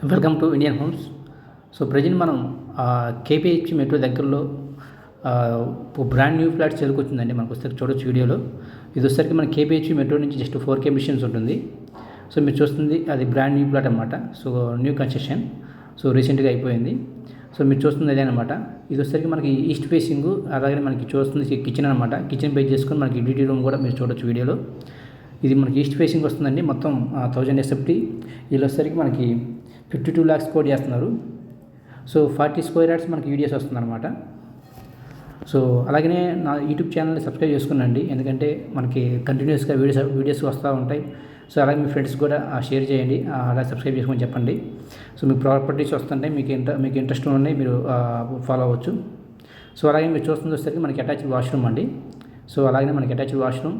Welcome to Indian homes. So present మనం KPH metro దగ్గరలో brand new flat చేరుకొచ్చిందండి. మనకు వస్తే చూడొచ్చు వీడియోలో. ఇది వచ్చేసరికి మన కేపీహెచ్ మెట్రో నుంచి జస్ట్ 4 km డిస్టెన్స్ ఉంటుంది. సో మీరు చూస్తుంది అది బ్రాండ్ న్యూ ఫ్లాట్ అనమాట. సో న్యూ కన్స్ట్రక్షన్, సో రీసెంట్గా అయిపోయింది. సో మీరు చూస్తుంది అదే అనమాట. ఇది వచ్చేసరికి మనకి ఈస్ట్ ఫేసింగ్, అలాగే మనకి చూస్తుంది కిచెన్ అనమాట. కిచెన్ బేస్ చేసుకొని మనకి డ్యూటీ రూమ్ కూడా మీరు చూడొచ్చు వీడియోలో. ఇది మనకి ఈస్ట్ ఫేసింగ్ వస్తుందండి. మొత్తం 1000 SFT. వీళ్ళు వచ్చేసరికి మనకి 52 lakhs కోట్ చేస్తున్నారు. సో 40 square yards మనకి యూడిఎస్ వస్తుంది అనమాట. సో అలాగనే నా యూట్యూబ్ ఛానల్ని సబ్స్క్రైబ్ చేసుకున్నాండి, ఎందుకంటే మనకి కంటిన్యూస్గా వీడియోస్ వస్తూ ఉంటాయి. సో అలాగే మీ ఫ్రెండ్స్ కూడా షేర్ చేయండి, అలా సబ్స్క్రైబ్ చేసుకొని చెప్పండి. సో మీకు ప్రాపర్టీస్ వస్తుంటాయి, మీకు ఇంట్రెస్ట్ ఉన్నాయి, మీరు ఫాలో అవ్వచ్చు. సో అలాగే మీరు చూస్తుంది వచ్చేసరికి మనకి అటాచ్డ్ వాష్రూమ్ అండి. సో అలాగే మనకి అటాచ్డ్ వాష్రూమ్,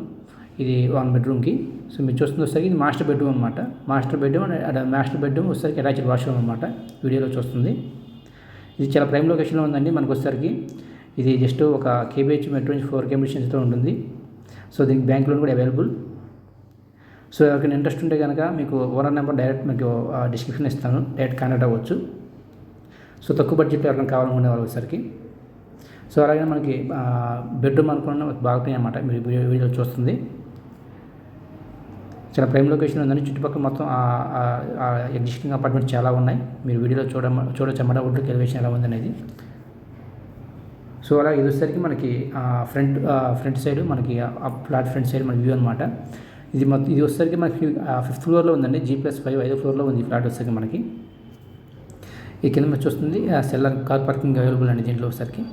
ఇది 1 bedroomకి. సో మీరు చూస్తుంది వచ్చేసరికి ఇది మాస్టర్ బెడ్రూమ్ అనమాట. మాస్టర్ బెడ్రూమ్ వచ్చేసరికి అటాచ్డ్ వాష్రూమ్ అనమాట. వీడియోలో చూస్తుంది ఇది చాలా ప్రైమ్ లొకేషన్లో ఉందండి. మనకు వచ్చేసరికి ఇది జస్ట్ ఒక కేబీహెచ్ మెట్రో నుంచి 4 km డిస్టెన్స్లో ఉంటుంది. సో దీనికి బ్యాంక్ లోన్ కూడా అవైలబుల్. సో ఎవరికైనా ఇంట్రెస్ట్ ఉంటే కనుక మీకు ఓనర్ నెంబర్ డైరెక్ట్ మీకు డిస్క్రిప్షన్ ఇస్తాను, డైరెక్ట్ కాంటాక్ట్ అవ్వచ్చు. సో తక్కువ బడ్జెట్లో ఎవరికైనా కావాలనుకునే వాళ్ళు వచ్చేసరికి. సో అలాగే మనకి బెడ్రూమ్ అనుకున్న బాల్కనీ అనమాట. మీరు వీడియోలో చూస్తుంది చాలా ప్రైమ్ లొకేషన్ ఉందండి. చుట్టుపక్కల మొత్తం ఎగ్జిస్టింగ్ అపార్ట్మెంట్స్ చాలా ఉన్నాయి. మీరు వీడియోలో చూడొచ్చు అన్నమాట. వుడ్ ఎలివేషన్ ఎలా ఉంది అనేది. సో అలా ఇది వచ్చేసరికి మనకి ఫ్రంట్ సైడ్ మనకి ఫ్లాట్ ఫ్రంట్ సైడ్ మన వ్యూ అనమాట. ఇది వచ్చేసరికి మనకి 5th floorలో ఉందండి. G+5 5వ ఫ్లోర్లో ఉంది ఫ్లాట్ వచ్చేసరికి మనకి. ఈ కింద మీరు చూస్తుంది సెల్లర్ కార్ పార్కింగ్ అవైలబుల్ అండి దీంట్లో వచ్చేసరికి.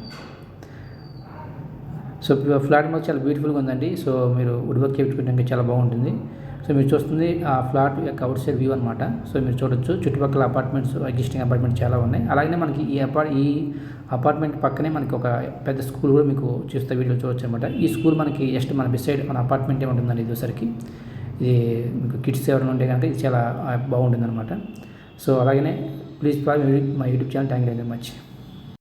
సో ఫ్లాట్ మాకు చాలా బ్యూటిఫుల్గా ఉందండి. సో మీరు వుడ్ వర్క్ చేయించుకోవడానికి చాలా బాగుంటుంది. సో మీరు చూస్తుంది ఆ ఫ్లాట్ యొక్క అవుట్ సైడ్ వ్యూ అనమాట. సో మీరు చూడొచ్చు చుట్టుపక్కల అపార్ట్మెంట్స్, ఎగ్జిస్టింగ్ అపార్ట్మెంట్స్ చాలా ఉన్నాయి. అలాగే మనకి ఈ అపార్ట్మెంట్ పక్కనే మనకి ఒక పెద్ద స్కూల్ కూడా మీకు చూస్తే వీడియో చూడొచ్చు అనమాట. ఈ స్కూల్ మనకి జస్ట్ మన బిసైడ్ మన అపార్ట్మెంటే ఉంటుందండి. ఇది వచ్చరికి ఇది మీకు కిడ్స్ ఎవరైనా ఉంటే కనుక ఇది చాలా బాగుంటుంది అనమాట. సో అలాగనే please follow my YouTube channel. Thank you very much.